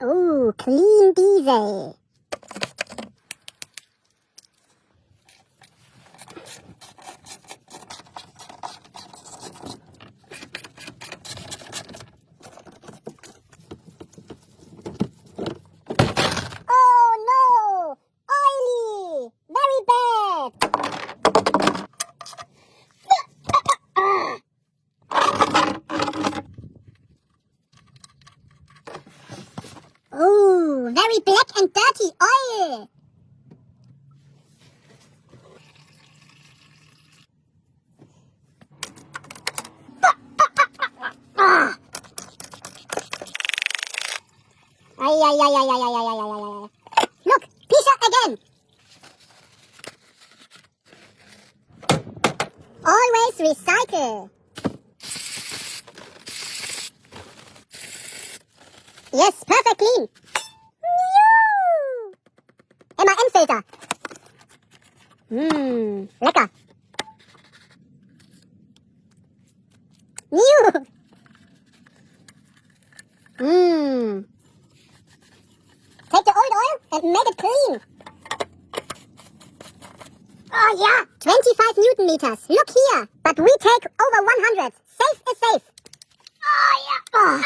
Ooh, clean diesel. Oh no! Oily! Very bad! Ooh, very black and dirty oil! Ay, ay, ay, ay, ay, ay, ay, ay, ay, ay. Look, Pisha again. Always recycle. Yes, perfect clean. MAN-Filter. Lecker. New. Take the old oil and make it clean. Oh yeah, 25 Newton meters. Look here. But we take over 100. Safe is safe. Oh yeah. Oh.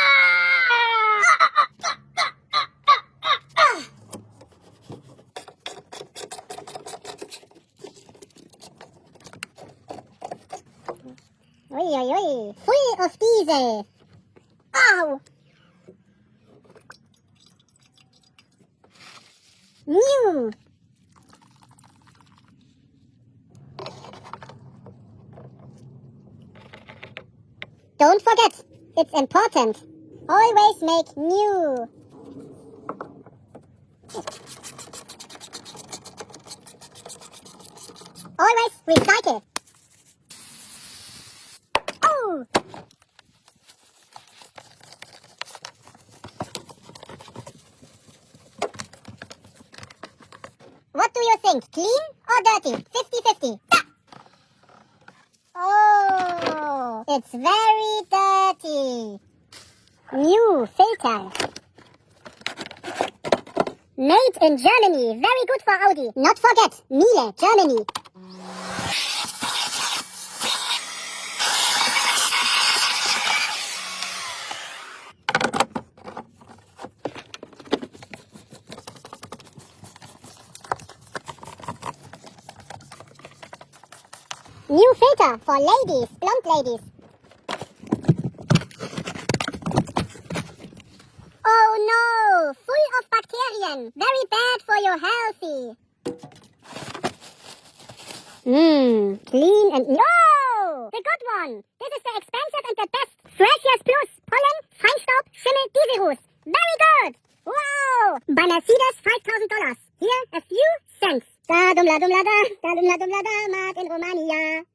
Oi, oi, oi. Full of diesel. Ow. New. Don't forget, it's important. Always make new. Always recycle. Oh! What do you think? Clean or dirty? 50-50. Oh, it's very dirty. New filter. Made in Germany. Very good for Audi. Not forget, Miele, Germany. New filter for ladies, blonde ladies. Oh no, full of bacteria. Very bad for your healthy. Clean and... No! The good one. This is the expensive and the best. Fresh Plus. Pollen, Feinstaub, Schimmel, Dieselruß. Very good. Wow. By Mercedes, $5,000. Here, a few cents. Da dum la da, da dum la da, Mark in Romania.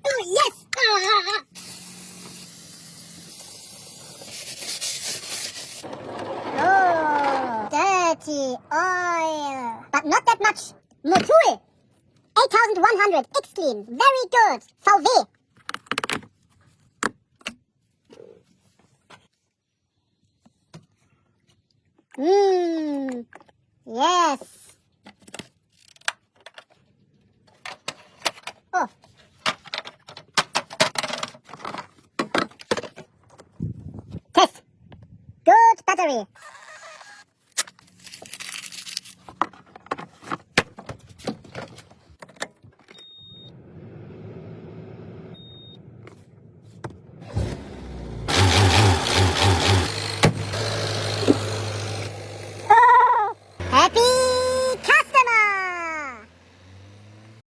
Oh, yes! Oh, dirty oil. But not that much. Motul. 8,100. X-Clean. Very good. VW. Yes. Oh. Test. Good battery. Happy